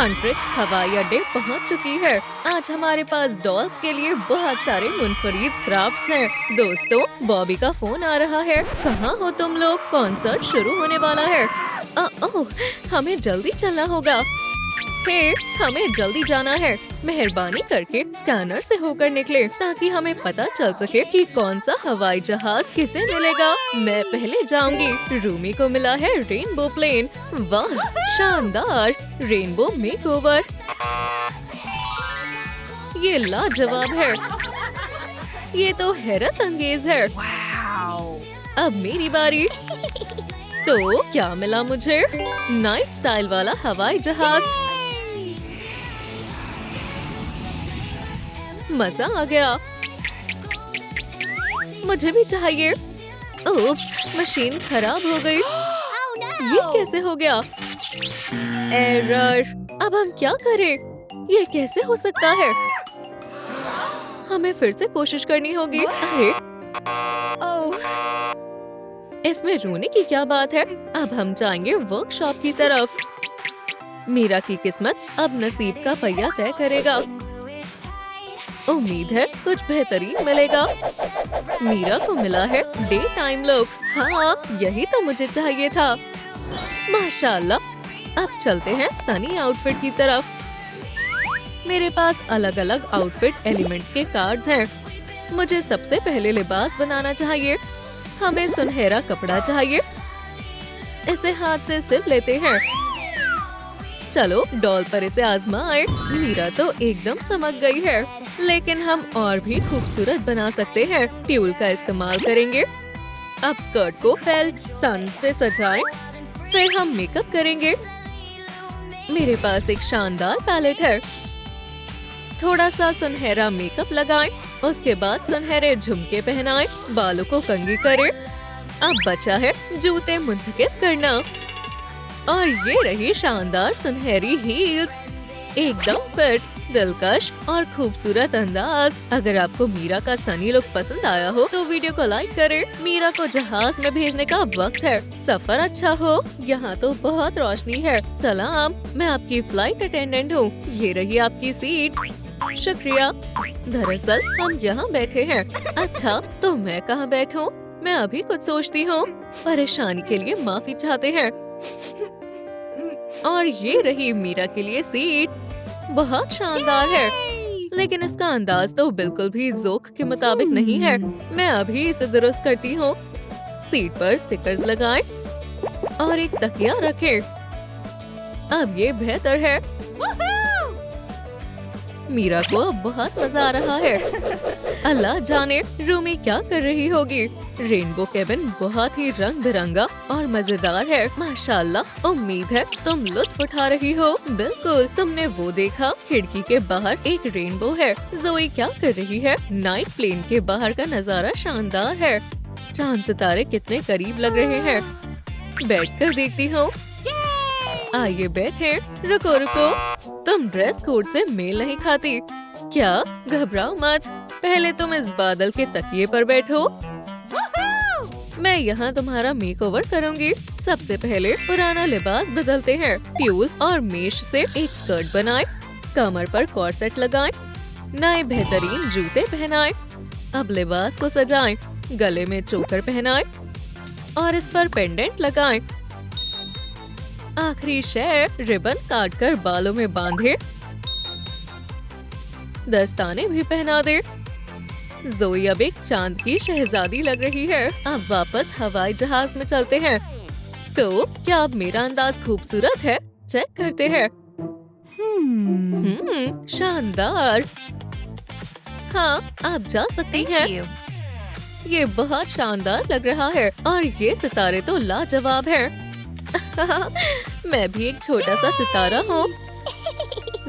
हंट्रिक्स हवाई अड्डे पहुंच चुकी है। आज हमारे पास डॉल्स के लिए बहुत सारे मुनफरीद क्राफ्ट्स हैं। दोस्तों, बॉबी का फोन आ रहा है। कहाँ हो तुम लोग? कॉन्सर्ट शुरू होने वाला है। ओह, हमें जल्दी चलना होगा। हे, हमें जल्दी जाना है। मेहरबानी करके स्कैनर से होकर निकले ताकि हमें पता चल सके कि कौन सा हवाई जहाज किसे मिलेगा। मैं पहले जाऊंगी। रूमी को मिला है रेनबो प्लेन। वाह, शानदार रेनबो मेकओवर। ये लाजवाब है। ये तो हैरत अंगेज है। अब मेरी बारी। तो क्या मिला मुझे? नाइट स्टाइल वाला हवाई जहाज। मजा आ गया। मुझे भी चाहिए। ओह, मशीन खराब हो गई। ये कैसे हो गया? एरर। अब हम क्या करें? ये कैसे हो सकता है? हमें फिर से कोशिश करनी होगी। अरे, इसमें रोने की क्या बात है? अब हम जाएंगे वर्कशॉप की तरफ। मीरा की किस्मत अब नसीब का पहिया तय करेगा। उम्मीद है कुछ बेहतरीन मिलेगा। मीरा को मिला है डे टाइम लुक। हाँ, यही तो मुझे चाहिए था। माशाल्लाह। अब चलते हैं सनी आउटफिट की तरफ। मेरे पास अलग अलग आउटफिट एलिमेंट्स के कार्ड्स हैं। मुझे सबसे पहले लिबास बनाना चाहिए। हमें सुनहरा कपड़ा चाहिए। इसे हाथ से सिल लेते हैं। चलो डॉल पर इसे आजमाएं। मीरा तो एकदम चमक गई है, लेकिन हम और भी खूबसूरत बना सकते हैं। ट्यूल का इस्तेमाल करेंगे। अब स्कर्ट को फेल्ट सन से सजाएं। फिर हम मेकअप करेंगे। मेरे पास एक शानदार पैलेट है। थोड़ा सा सुनहरा मेकअप लगाएं। उसके बाद सुनहरे झुमके पहनाएं। बालों को कंघी करें। अब बचा है जूते मुंतखब करना। और ये रही शानदार सुनहरी हील्स। एकदम फिट, दिलकश और खूबसूरत अंदाज। अगर आपको मीरा का सनी लुक पसंद आया हो तो वीडियो को लाइक करें। मीरा को जहाज में भेजने का वक्त है। सफर अच्छा हो। यहाँ तो बहुत रोशनी है। सलाम, मैं आपकी फ्लाइट अटेंडेंट हूँ। ये रही आपकी सीट। शुक्रिया। दरअसल हम यहाँ बैठे हैं। अच्छा, तो मैं कहाँ बैठूं? मैं अभी कुछ सोचती हूँ। परेशानी के लिए माफी चाहते हैं। और ये रही मीरा के लिए सीट। बहुत शानदार है, लेकिन इसका अंदाज तो बिल्कुल भी ज़ोक के मुताबिक नहीं है। मैं अभी इसे दुरुस्त करती हूँ। सीट पर स्टिकर्स लगाएं और एक तकिया रखें। अब ये बेहतर है। मीरा को अब बहुत मजा आ रहा है। अल्लाह जाने रूमी क्या कर रही होगी। रेनबो केबिन बहुत ही रंग बिरंगा और मजेदार है। माशाल्लाह। उम्मीद है तुम लुत्फ उठा रही हो। बिल्कुल। तुमने वो देखा? खिड़की के बाहर एक रेनबो है। जोई क्या कर रही है? नाइट प्लेन के बाहर का नजारा शानदार है। चांद सितारे कितने करीब लग रहे हैं। बैठकर देखती हूँ। आइए बैठे। रुको रुको, तुम ड्रेस कोड से मेल नहीं खाती। क्या? घबराओ मत। पहले तुम इस बादल के तकिए पर बैठो। मैं यहाँ तुम्हारा मेकओवर करूँगी। सबसे पहले पुराना लिबास बदलते हैं। ट्यूल और मेश से एक स्कर्ट बनाएं। कमर पर कॉर्सेट लगाएं। नए बेहतरीन जूते पहनाएं। अब लिबास को सजाएं। गले में चोकर पहनाएं और इस पर पेंडेंट लगाएं। आखिरी शय, रिबन काटकर बालों में बांधे। दस्ताने भी पहना दे। जोई अब एक चांद की शहजादी लग रही है। अब वापस हवाई जहाज में चलते हैं। तो क्या अब मेरा अंदाज खूबसूरत है? चेक करते हैं। शानदार। हाँ, आप जा सकती हैं। ये बहुत शानदार लग रहा है और ये सितारे तो लाजवाब हैं। मैं भी एक छोटा सा सितारा हूँ।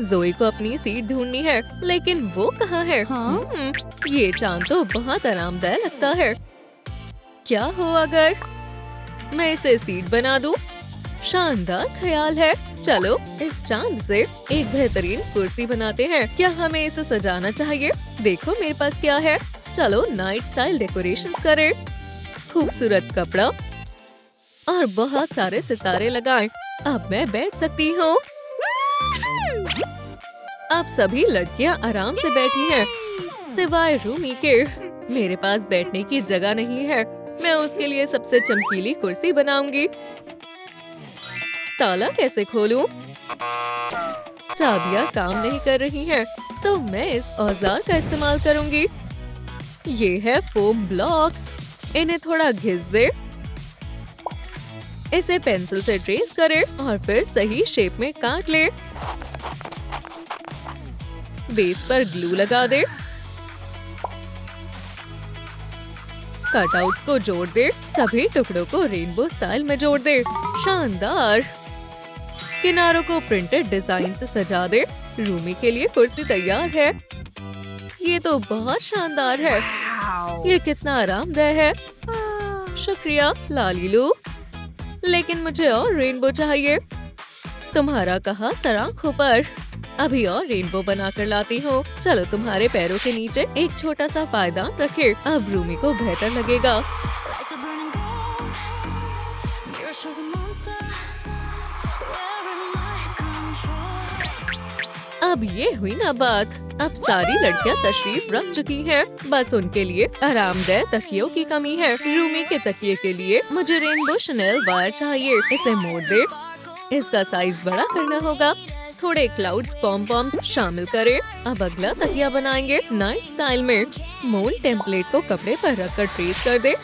जोई को अपनी सीट ढूंढनी है, लेकिन वो कहाँ है? ये चांद तो बहुत आरामदायक लगता है। क्या हो अगर मैं इसे सीट बना दूं? शानदार ख्याल है। चलो इस चांद से एक बेहतरीन कुर्सी बनाते हैं। क्या हमें इसे सजाना चाहिए? देखो मेरे पास क्या है। चलो नाइट स्टाइल डेकोरेशंस करें। खूबसूरत कपड़ा और बहुत सारे सितारे लगाएं। अब मैं बैठ सकती हूँ। अब सभी लड़कियां आराम से बैठी हैं, सिवाय रूमी के। मेरे पास बैठने की जगह नहीं है। मैं उसके लिए सबसे चमकीली कुर्सी बनाऊंगी। ताला कैसे खोलूं? चाबियां काम नहीं कर रही हैं, तो मैं इस औजार का इस्तेमाल करूंगी। ये है फोम ब्लॉक्स। इन्हें थोड़ा घिस दे। इसे पेंसिल से ट्रेस करें और फिर सही शेप में काट ले। बेस पर ग्लू लगा दे। कटआउट्स को जोड़ दे। सभी टुकड़ों को रेनबो स्टाइल में जोड़ दे। शानदार। किनारों को प्रिंटेड डिजाइन से सजा दे। रूमी के लिए कुर्सी तैयार है। ये तो बहुत शानदार है। ये कितना आरामदेह है। शुक्रिया लालीलू। लेकिन मुझे और रेनबो चाहिए। तुम्हारा कहा सराखों पर। अभी और रेनबो बनाकर लाती हूँ। चलो तुम्हारे पैरों के नीचे एक छोटा सा पायदान रखे। अब रूमी को बेहतर लगेगा। अब ये हुई ना बात। अब सारी लड़कियां तशरीफ रख चुकी हैं। बस उनके लिए आरामदेह तकियों की कमी है। रूमी के तकिए के लिए मुझे रेनबो शनेल वायर चाहिए। इसे मोड़ दे। इसका साइज बड़ा करना होगा। थोड़े क्लाउड्स पॉम पॉम शामिल करें। अब अगला तकिया बनाएंगे नाइट स्टाइल में। मून टेम्पलेट को कपड़े पर रखकर ट्रेस कर दे।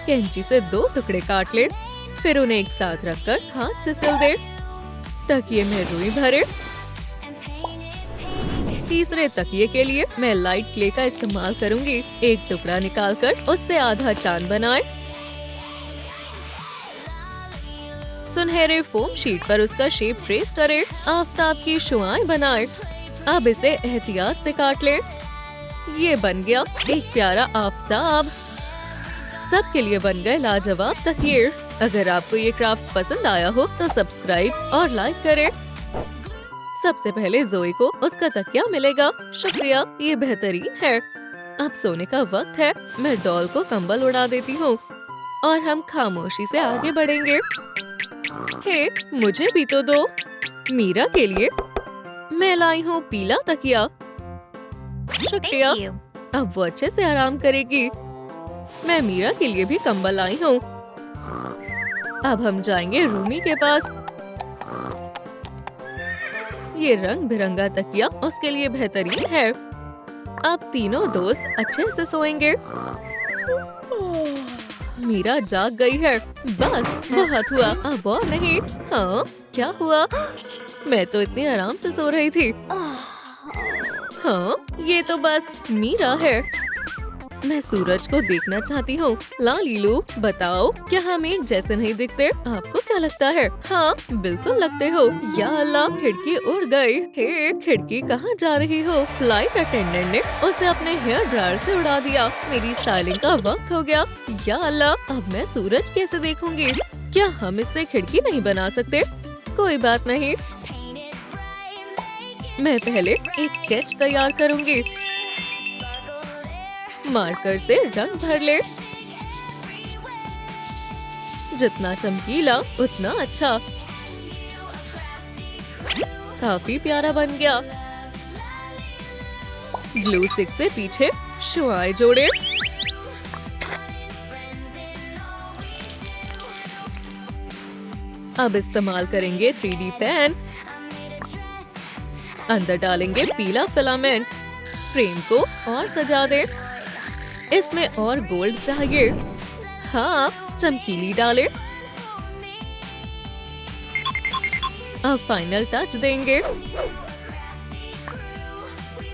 कैंची से 2 टुकड़े काट ले। फिर उन्हें एक साथ रखकर हाथ से सिल दे। तकिए में रुई भरे। तीसरे तकिए के लिए मैं लाइट क्ले का इस्तेमाल करूंगी। एक टुकड़ा निकालकर उससे आधा चांद बनाए। सुनहरे फोम शीट पर उसका शेप ट्रेस करे। आफताब की शुआएं बनाए। अब इसे एहतियात से काट ले। ये बन गया एक प्यारा आफताब। सबके लिए बन गए लाजवाब तकिए। अगर आपको ये क्राफ्ट पसंद आया हो तो सब्सक्राइब और लाइक करें। सबसे पहले जोई को उसका तकिया मिलेगा। शुक्रिया, ये बेहतरीन है। अब सोने का वक्त है। मैं डॉल को कंबल उड़ा देती हूँ और हम खामोशी से आगे बढ़ेंगे। हे, मुझे भी तो दो। मीरा के लिए मैं लाई हूँ पीला तकिया। शुक्रिया। अब वो अच्छे से आराम करेगी। मैं मीरा के लिए भी कंबल लाई हूँ। अब हम जाएंगे रूमी के पास। ये रंग बिरंगा तकिया उसके लिए बेहतरीन है। अब तीनों दोस्त अच्छे से सोएंगे। मीरा जाग गई है। बस बहुत हुआ, अब और नहीं। हाँ, क्या हुआ? मैं तो इतनी आराम से सो रही थी। हाँ, ये तो बस मीरा है। मैं सूरज को देखना चाहती हूँ। लालीलू, बताओ, क्या हम एक जैसे नहीं दिखते? आपको क्या लगता है? हाँ, बिल्कुल लगते हो। या अल्लाह, खिड़की उड़ गई। हे, खिड़की कहाँ जा रही हो? फ्लाइट अटेंडेंट ने उसे अपने हेयर ड्रायर से उड़ा दिया। मेरी स्टाइलिंग का वक्त हो गया। या अल्लाह, अब मैं सूरज कैसे देखूंगी? क्या हम इससे खिड़की नहीं बना सकते? कोई बात नहीं, मैं पहले एक स्केच तैयार करूंगी। मार्कर से रंग भर ले। जितना चमकीला उतना अच्छा। काफी प्यारा बन गया। ग्लू स्टिक से पीछे शुआएं जोड़े। अब इस्तेमाल करेंगे 3D पेन। अंदर डालेंगे पीला फिलामेंट। फ्रेम को और सजा दे। इसमें और गोल्ड चाहिए। हाँ, चमकीली डाले। अब फाइनल टच देंगे।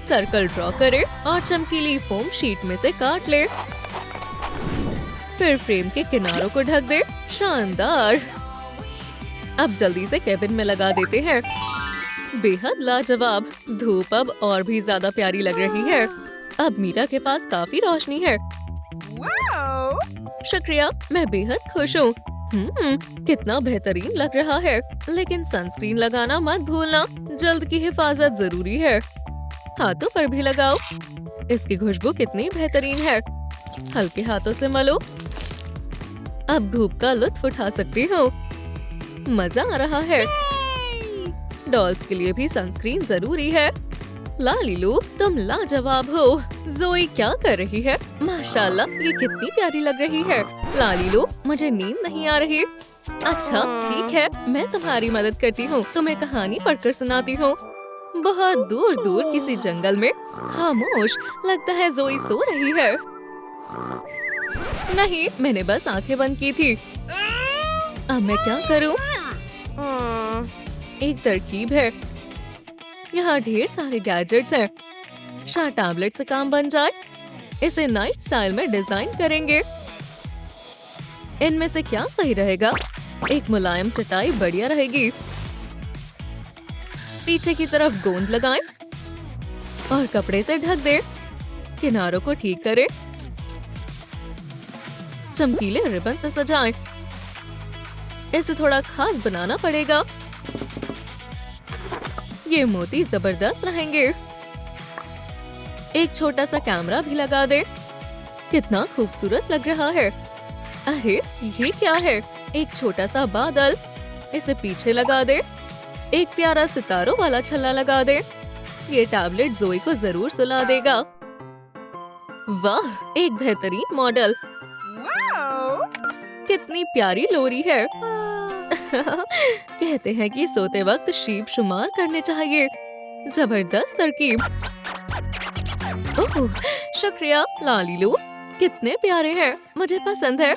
सर्कल ड्रॉ करें और चमकीली फोम शीट में से काट ले। फिर फ्रेम के किनारों को ढक दे। शानदार। अब जल्दी से केबिन में लगा देते हैं। बेहद लाजवाब। धूप अब और भी ज्यादा प्यारी लग रही है। अब मीरा के पास काफी रोशनी है। शुक्रिया, मैं बेहद खुश हूँ। कितना बेहतरीन लग रहा है। लेकिन सनस्क्रीन लगाना मत भूलना। जल्द की हिफाजत जरूरी है। हाथों पर भी लगाओ। इसकी खुशबू कितनी बेहतरीन है। हल्के हाथों से मलो। अब धूप का लुत्फ उठा सकती हूँ। मजा आ रहा है। डॉल्स के लिए भी सनस्क्रीन जरूरी है। लालीलू, तुम लाजवाब हो। जोई क्या कर रही है? माशाल्लाह, ये कितनी प्यारी लग रही है। लालीलू, मुझे नींद नहीं आ रही। अच्छा ठीक है, मैं तुम्हारी मदद करती हूँ। तुम्हें कहानी पढ़कर सुनाती हूँ। बहुत दूर दूर किसी जंगल में खामोश, लगता है जोई सो रही है। नहीं, मैंने बस आंखें बंद की थी। अब मैं क्या करूँ? एक तरकीब है। यहाँ ढेर सारे गैजेट्स हैं। शायद टैबलेट से काम बन जाए। इसे नाइट स्टाइल में डिजाइन करेंगे। इनमें से क्या सही रहेगा? एक मुलायम चटाई बढ़िया रहेगी। पीछे की तरफ गोंद लगाएं और कपड़े से ढक दें। किनारों को ठीक करें। चमकीले रिबन से सजाएं। इसे थोड़ा खास बनाना पड़ेगा। ये मोती जबरदस्त रहेंगे। एक छोटा सा कैमरा भी लगा दे। कितना खूबसूरत लग रहा है। अरे ये क्या है? एक छोटा सा बादल। इसे पीछे लगा दे। एक प्यारा सितारों वाला छल्ला लगा दे। ये टैबलेट जोई को जरूर सुला देगा। वाह, एक बेहतरीन मॉडल। कितनी प्यारी लोरी है। कहते हैं कि सोते वक्त शीप शुमार करने चाहिए। जबरदस्त तरकीब। ओह, शुक्रिया लालीलू, कितने प्यारे हैं। मुझे पसंद है।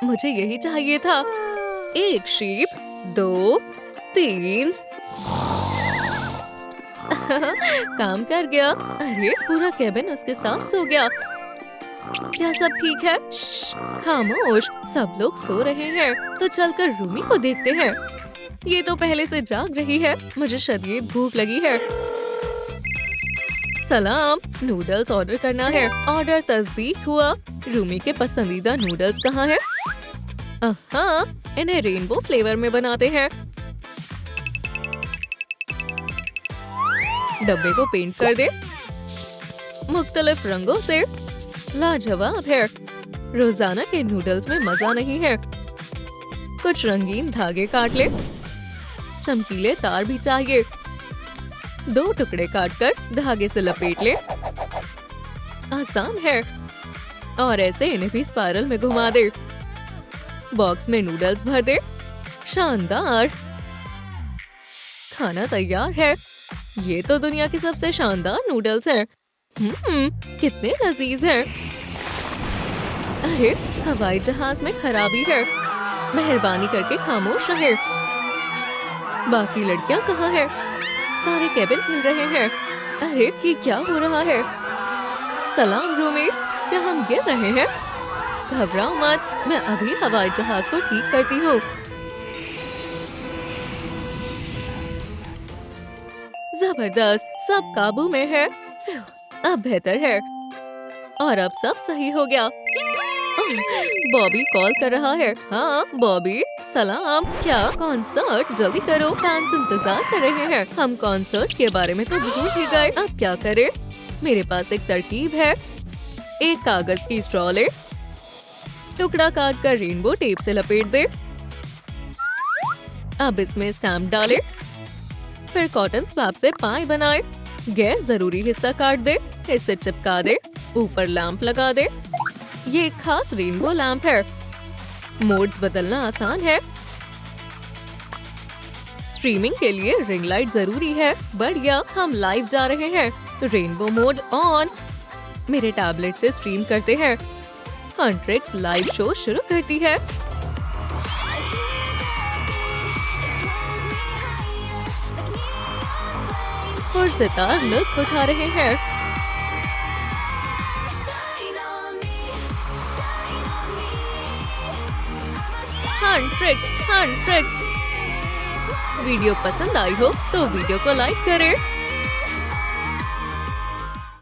मुझे यही चाहिए था। एक शीप, 2, 3। काम कर गया। अरे पूरा केबिन उसके साथ सो गया। क्या सब ठीक है? खामोश, सब लोग सो रहे हैं। तो चलकर रूमी को देखते हैं। ये तो पहले से जाग रही है। मुझे शदीद भूख लगी है। सलाम, नूडल्स ऑर्डर करना है। ऑर्डर तस्दीक हुआ। रूमी के पसंदीदा नूडल्स कहाँ है? हाँ, इन्हें रेनबो फ्लेवर में बनाते हैं। डब्बे को पेंट कर दे मुख्तलिफ रंगों से। लाजवाब है। रोजाना के नूडल्स में मजा नहीं है। कुछ रंगीन धागे काट ले। चमकीले तार भी चाहिए। 2 टुकड़े काटकर धागे से लपेट ले। आसान है। और ऐसे इन्हें भी स्पाइरल में घुमा दे। बॉक्स में नूडल्स भर दे। शानदार। खाना तैयार है। ये तो दुनिया के सबसे शानदार नूडल्स हैं। कितने लजीज हैं। अरे हवाई जहाज में खराबी है। मेहरबानी करके खामोश रहे। बाकी लड़कियां कहाँ हैं? सारे केबिन हिल रहे हैं। अरे ये क्या हो रहा है? सलाम रूमी, क्या हम गिर रहे हैं? घबराओ मत, मैं अभी हवाई जहाज को ठीक करती हूँ। जबरदस्त, सब काबू में है। अब बेहतर है। और अब सब सही हो गया। बॉबी कॉल कर रहा है। हाँ बॉबी, सलाम। क्या कॉन्सर्ट? जल्दी करो, फैंस इंतजार कर रहे हैं। हम कॉन्सर्ट के बारे में तो भूल ही गए। अब क्या करें? मेरे पास एक तरकीब है। एक कागज की स्ट्रॉ ले। टुकड़ा काट कर रेनबो टेप से लपेट दे। अब इसमें स्टैम्प डाले। फिर कॉटन स्वैप से पाई बनाए। गैर जरूरी हिस्सा काट दे। इसे चिपका दे। ऊपर लैंप लगा दे। ये एक खास रेनबो लैंप है। मोड्स बदलना आसान है। स्ट्रीमिंग के लिए रिंग लाइट जरूरी है। बढ़िया, हम लाइव जा रहे हैं। Rainbow mode on. मेरे टैबलेट से स्ट्रीम करते हैं। हंट्रिक्स लाइव शो शुरू करती है। और सितार लुत्फ उठा रहे हैं। हंट्रिक्स। वीडियो पसंद आई हो तो वीडियो को लाइक करें।